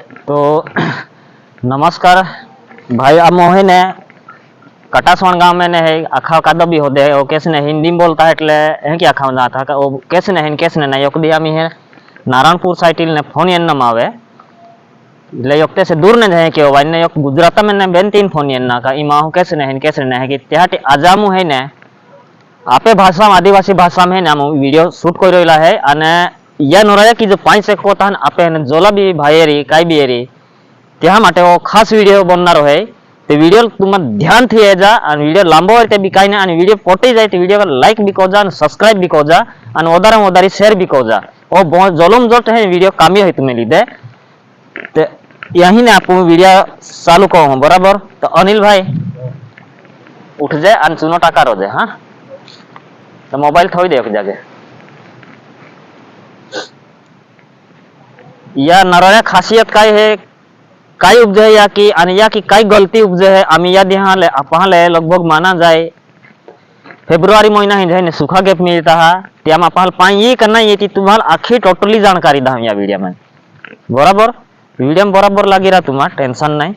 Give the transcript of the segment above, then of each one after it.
तो नमस्कार भाई, अब मोहन है कटासवाण गांव में ने है आखा का दबी होदे है। वो कैसे ने हिंदी में बोलता है એટલે है कि आखा ना था वो कैसे ने नहीं एक दिया मी है नारायणपुर साइटिल ने फोन येन नाम आवे એટલે योक्ते से दूर ने है कि वाइन ने एक गुजरात में ने बेन तीन फोन येन ना का इमा हूं कैसे ने है कि त्याटी आजामु है ने आपे भाषा में आदिवासी भाषा में नाम वीडियो शूट कर रहेला है અને या नोराया की जो 5 सेकंड होता है आपे ने जोला भी भाईरी काई भी एरी त्या माटे वो खास वीडियो बननारो है। ते वीडियो तुम ध्यान थी एजा અને वीडियो लांबो હોય તે બી કાઈ ના અને वीडियो પોટી જાય તે वीडियो लाइक भी कोजा અને सब्सक्राइब भी कोजा અને વધારે વધારે शेयर भी कोजा ओ बहुत जोलम जोट है वीडियो कामी है तुम्हें लीधे ते यही ने आपको वीडियो चालू करो बराबर। तो अनिल भाई उठ जाए અને ચૂનો ટાકા રોજે हाँ तो मोबाइल थोड़ी दे एक जगह या नराया खासियत काय है काय उपजे या की काय गलती उपजे है आम्ही या दिहा ले आपहाले लगभग माना जाए फेब्रुवारी महीना ही जाए ने सूखा गैप मिलता है त्याम आपहाल पाई ये करना ये तुम्हाल आखी टोटली जानकारी दा या वीडियो में बराबर। वीडियो में बराबर लगी रहा तुम्हार टेंशन नहीं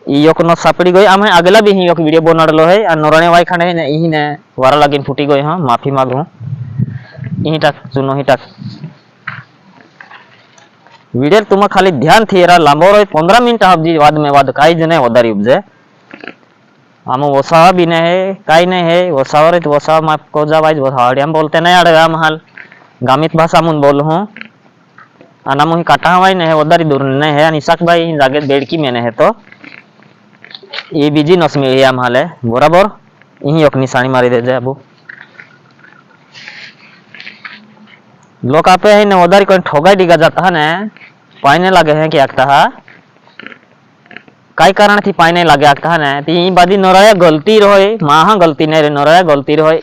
ईयोक न सापड़ी गई आमे अगला भी ही वीडियो बनाडलो है आ नोराने वाई खाने ने ई ने वारा लगिन फुटी गई हां माफी मांगू ई टाक चुनो ही टाक वीडियो तुम खाली ध्यान थी रा लांबो रे 15 मिनिट हबजी वाद में वाद काई जने वदारी उपजे आम वसा भी ने है काई ने है वसा रे तो वसा माफ को जावाज वसाड़ियाम बोलते नहीं अड़गा महल गामित भाषा मुन बोल हूं आना मुही काटा हवाई ने है वदारी दूर ने है निशाक भाई जागे बेड़की में ने है तो ये बीजी नस में ये महल है बराबर यही एक निशानी मारी दे जाए अब लोग आपे है ने वदारी कोई ठोगाई डिगा जाता है ने पाइने लगे हैं कि आगता है काई कारण थी पाइने लगे आगता है ने ती बादी नोराया गलती रहे माहा गलती नहीं रे नोराया गलती रहे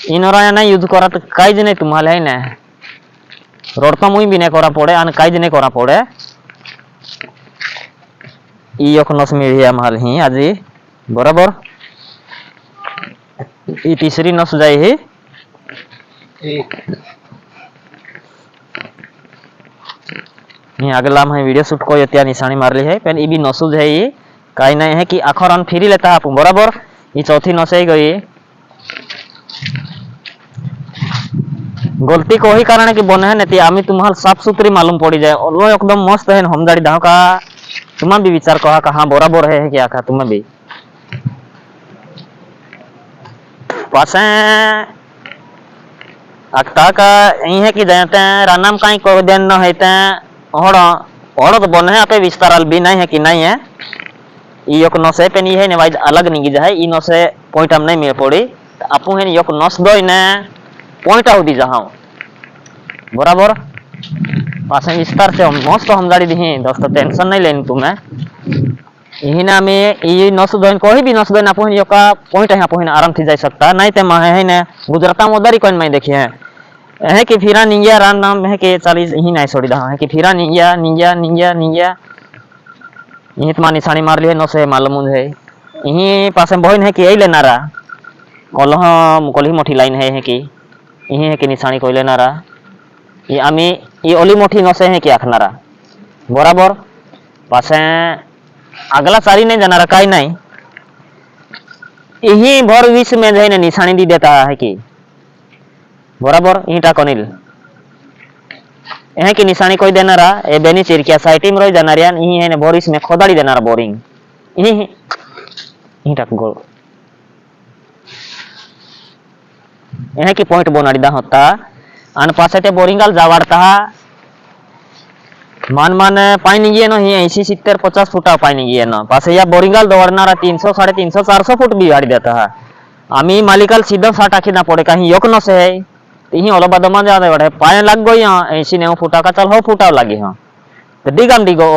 इ नोराया ना यूज करा तो काई जने तुम्हाल है ने रोड तो मुई भी ने करा पड़े अन काई जने करा पड़े इ एक नस मिलिया महल ही आजी बराबर इ तीसरी नस जाए ही अगला में वीडियो शूट को त्या निशानी मार ली है पेन ई भी नसूज है ये काई नहीं है कि आखर रन फ्री लेता है आप बराबर। ये चौथी नस ही गई गलती को ही कारण की बने है नहीं आमी तुम्हार साफ सुथरी मालूम पड़ी जाए और वो एकदम मस्त है हमदारी दाव का तुम्हें भी विचार कहा कहाँ बराबर है क्या कहा तुम्हें भी पासे अक्ता का यही है कि जाते हैं रानाम कहीं को देन न है और तो बने आपे विस्तारल भी नहीं है कि नहीं है एक नसे पे नहीं है ने वाइज अलग नहीं जाए इ नसे पॉइंट हम नहीं मिल पड़ी आपू है एक नस दो ने पॉइंट आउ दी जहां बराबर पासे विस्तार से मस्त हमदारी दी दोस्तों टेंशन नहीं लेनी तुम्हें यही ना में ये नस दो कोई भी नस दो आपू है का पॉइंट है आपू है आराम थी जा सकता नहीं ते मां है ने गुजरात में उधर ही कोई मैं देखिए है कि फिरा निंजा रान नाम है कि 40 ही नहीं छोड़ी रहा है कि फिरा निंजा निंजा निंजा निंजा यही तुम्हारी निशानी मार ली है नौ से मालूम है यही पास में बहन है कि यही लेना रहा कल ही मोटी लाइन है कि यही है कि निशानी कोई लेना रहा ये आमी ये ओली मोटी नौ से है कि आखना रहा बराबर पास अगला सारी नहीं जाना रहा काई नहीं यही भर विश्व में जो निशानी दी देता है कि बराबर ईटा कनिल यह की निशानी कोई देना रहा ए बेनी चिरकिया साइटी में रही जाना रियान यही है ने बोरिस में खोदाड़ी देना रहा बोरिंग यही ईटा गोल यह की पॉइंट बोनाड़ी दा होता अन पासे ते बोरिंगल जावाड़ता मान पानी गए न ही 80 70 50 फुटा पानी गए न पासे या बोरिंगल दौड़ना रहा 300 350 400 फुट भी गाड़ी देता है आमी मालिकल सीधा साठ आखी ना पड़े कहीं योक न से है यही ओला बदमा ज्यादा बढ़े पाए लग गई हां 80 ने फुटा का चल हो फुटा लगी हां तो दिगम दिगो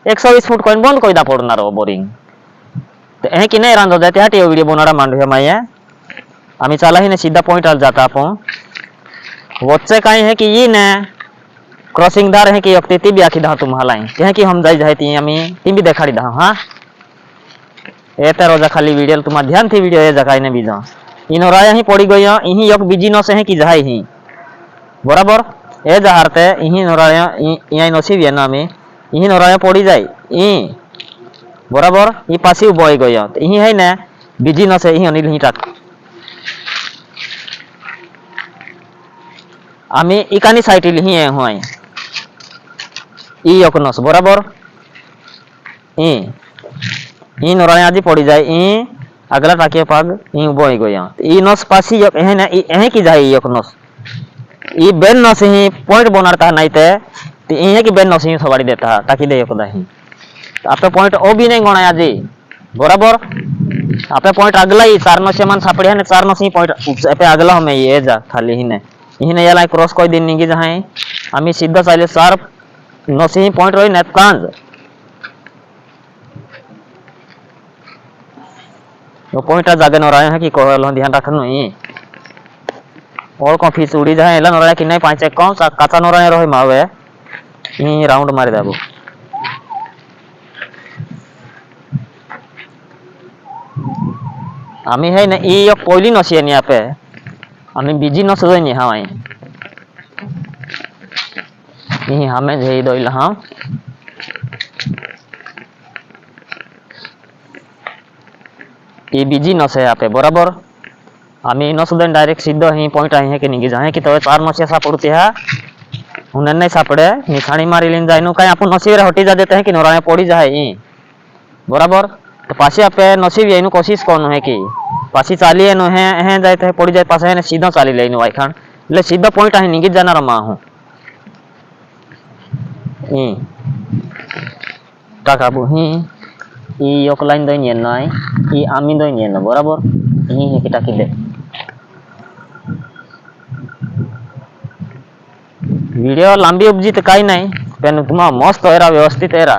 120 फुट कोइन बंद कोई दा पड़ना रो बोरिंग तो ए कि नहीं रांधो जाते हटी वीडियो बनाड़ा मांडो है माया आमी चला ही ने सीधा पॉइंट आल जाता आपो वच्चे काई है कि ये ने क्रॉसिंग दार है कि यक्ति भी आखी दा तुम हलाई कहे कि हम जाई जाई ती आमी ती भी देखाड़ी दा हां ए ते रोजा खाली वीडियो तुम ध्यान थी वीडियो ए जगह ने बीजा इनोरा यही पड़ी गई यही एक बिजी न से है कि जाए ही बराबर ए जहारते इही नोराया इयाई नसीब ये नामी इही नोराया पड़ी जाय इ बराबर इ पासी बय गयो इही है ना बिजी नसे इही अनिल ही टाक आमी इकानी साइट लिही है होय इ यकनस बराबर इ नोराया आदि पड़ी जाय इ अगला टाके पाग इ बय गयो इ नस पासी है ना एहे की जाय यकनस इ बेन नस ही पॉइंट बनाता नाइते इहे की बेन नस ही सवारी देता ताकि दे यकदा ही आपे पॉइंट ओ भी नहीं गणाया जी बराबर आपे पॉइंट अगला ही 4 नस मन सापड़े है 4 नस ही पॉइंट आपे अगला हमें ये जा खाली ही ने इही याला क्रॉस कोई दिन निगी जहां आमी सीधा चाले 4 नस ही पॉइंट रही नेत कांज वो पॉइंट जागे न रहा है कि कोहल ध्यान रखनो ही और को फीस उड़ी जाए एला नोरा कि नहीं 5 1 कम काचा नोरा रही मावे इ राउंड मारी देबो आमी है ना इ एक पहली नसी नि आपे आमी बिजी नस दई नि हाई इ हमें जे दइला हम इ बिजी नस है आपे बराबर आमी नसुदन डायरेक्ट सीधो ही पॉइंट आई है कि निगी जाए कि तो 4 नसिया सापड़ती है उन्हें नहीं सापड़े निशानी मारी लेन जाए नु कहीं अपन नसीब रे हटी जा देते हैं कि नोरा में पड़ी जाए ई बराबर तो पासी आपे नसीब ये नु कोशिश कोन है कि पासी चालिए नो है जाते है पड़ी जाए पासे है सीधा चाली ले नु आई खान ले सीधा पॉइंट आई निगी जाना रमा हूं ई टाकाबू ही ई एक लाइन दई नि नाई ई आमी दई नि बराबर ई है कि टाकी दे वीडियो लंबी उपजी तो काही नाही पण तुम्हा मस्त एरा व्यवस्थित एरा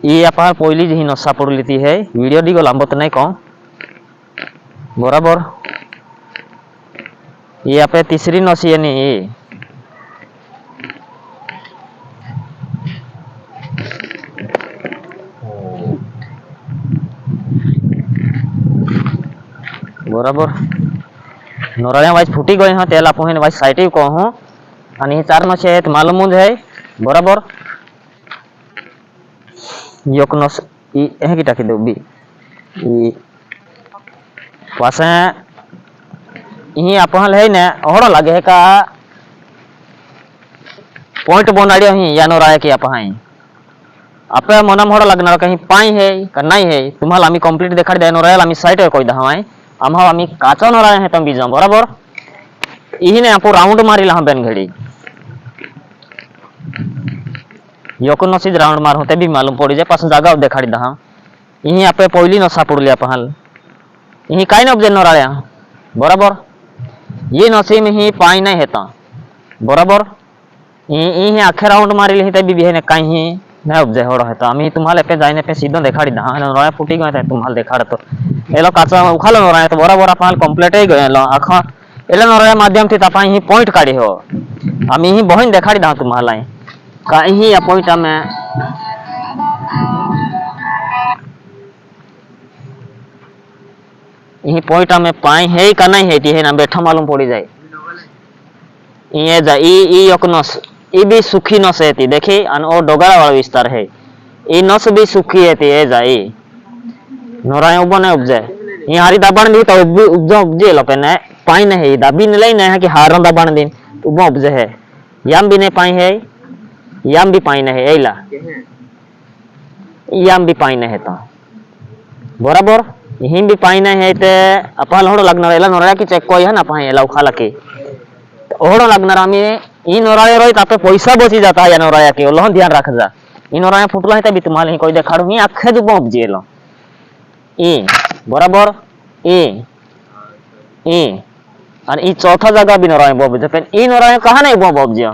ये आपण पहिली जी नसा पडली ती है वीडियो दिगो लांबत नाही को बराबर ये आपे तीसरी नसी है नी बराबर नोराया वाइज फुटी गई हां तेला पोहिन वाइज साइटे को हूं आणि 4 नसे आहेत मालूम है बराबर यकनस ई एहे की टाकी दोबी ई पासे ई आपहल है ने ओहड़ लागे है का पॉइंट बनाड़ियो ही या नोराया की आपहाई आपे मनम होड़ लगना कहीं पाई है का नहीं है तुम्हाल आमी कंप्लीट देखाड़ दे नोराया आमी साइट कोई दहाई आम्हा आमी काचा नोराया है तम बीजा बराबर इही ने आपो राउंड मारी ला बेन घड़ी यको नसी राउंड मार होते भी मालूम पड़ी जाए पास जगह देखाड़ी दहा इही आपे पहिली नसा पड़ली आपहल इही काई न ऑब्जेक्ट नोराया बराबर ये नसी में ही पाई नहीं हेता बराबर इही आखे राउंड मारी ली ते भी है ने काई ही ना ऑब्जेक्ट होड़ हेता आमी तुम्हाले पे जाइने पे सीधो देखाड़ी दहा नोराया फुटी गए तुम्हाल देखाड़ तो एलो काचा उखालो नोराया तो बराबर आपहल कंप्लीट ही गए लो आखा एला नोराया माध्यम थी तपाई ही पॉइंट काढी हो आमी ही बहिन देखाड़ी दा तुम्हाला काई ही पॉइंट में यही पॉइंट में पाई है का नहीं है ती है ना बैठा मालूम पड़ी जाए ये जा ई यकनस ई भी सुखी नस है ती देखी अन ओ डोगरा वाला विस्तार है ई नस भी सुखी है ती ए जा ई नोराया उबने उपजे ये हारी दाबण भी तो उपजे लपे ने पाई नहीं दाबी ने लई है कि हारन दाबण दिन उबो उपजे है याम भी नहीं पाई है याम भी पाई नहीं एला याम भी पाई नहीं तो बराबर यही भी पाई नहीं है ते अपन होड़ लगना एला नोराया की चेक कोई है ना पाई एला उखाला के होड़ लगना आमी ई नोराया रोई तापे पैसा बची जाता है या नोराया के ओलहन ध्यान रख जा ई नोराया फुटला है तभी तुम्हारे कोई देखाड़ू ही आखे दुबो उपजे लो ई बराबर ई और ई चौथा जगह भी नोराया बोब जपन ई नोराया कहां नहीं बोब जियो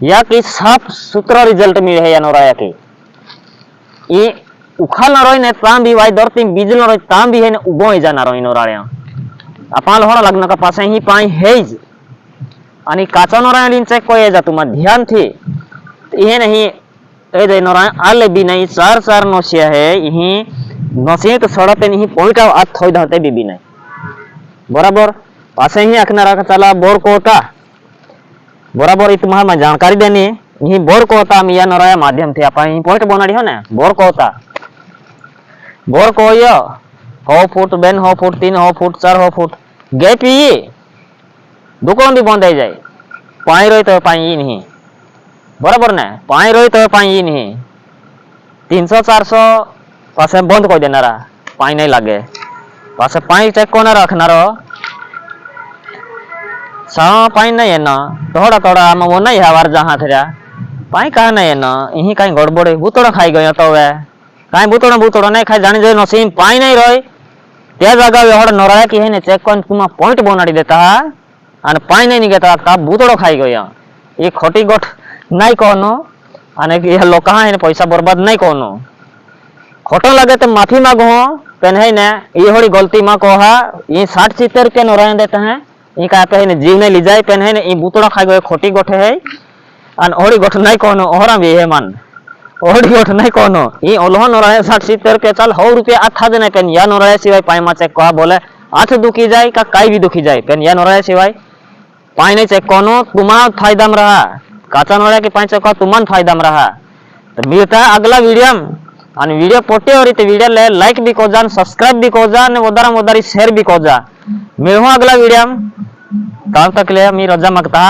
या कि साफ सुथरा रिजल्ट मिले है या नोराया के ई उखाल नरोय ने ताम भी वाई दरती बिजल नरोय ताम भी है ने उबो ही जा नरोय नोराया अपाल होड़ा लगना का पासे ही पाई हेज आणि काचा नोराया दिन चेक कोई जा तुम ध्यान थी ये नहीं ए दे नोराया आले भी नहीं 4 नोसिया है यही नसिए तो सड़क पे नहीं पॉइंट आत थोई धरते भी नहीं बराबर पासे ही अखनारा का चला बोर को होता बराबर तुम्हारा मैं जानकारी देनी यही बोर को होता मिया नराया माध्यम थे अपन पॉइंट बनाड़ी हो ना बोर को होता बोर को यो हो फुट बेन हो फुट 3 हो फुट 4 हो फुट गे पी दुकान भी बंद जाए पाई रही तो पाई नहीं बराबर ना पाई रही तो पाई नहीं 300-400 पासे बंद कर देना पाई नहीं लगे पासे पाई चेक को ना रखना रो सा पाई नहीं है ना थोड़ा थोड़ा हम वो नहीं हवार जहाँ थे पाई कहा नहीं है ना यही कहीं गड़बड़े बुतड़ा खाई गए तो वे कहीं बुतड़ा नहीं खाई जाने जो नसीम पाई नहीं रही त्या जगह वे हड़ नराया की है ने चेक कर तुम पॉइंट बनाड़ी देता है अन पाई नहीं निकलता तब बुतड़ो खाई गया ये खोटी गोठ नहीं कहनो अने ये लोग कहाँ है पैसा बर्बाद नहीं कहनो खोटो लगे तो माफी मांगो पेन है ने ये हड़ी गलती माँ कहा ये 60-70 रुपया नराया देते हैं ये कहते हैं जीव नहीं ली जाए पेन है ने ये बुतड़ा खाई गए खोटी गोठे है अन ओड़ी गोठ नहीं कहनो ओहरा भी है मन ओड़ी गोठ नहीं कहनो ये ओल्हा नराया 60-70 रुपया चल 100 रुपया आथा देने पेन या नराया सिवाय पाई मा चेक कहा बोले आठ दुखी जाए का काई भी दुखी जाए पेन या नराया सिवाय पाई नहीं चेक कहनो तुम्हारा फायदा में रहा काचा नराया की पाई चेक तुम्हारा फायदा में रहा तो मिलता है अगला वीडियो में आणि वीडियो पोटे और इते वीडियो ले लाइक भी को जान सब्सक्राइब भी को जा ने वदारी शेयर भी को जा मिलूं अगला वीडियो में तब तक ले मी रजा मांगता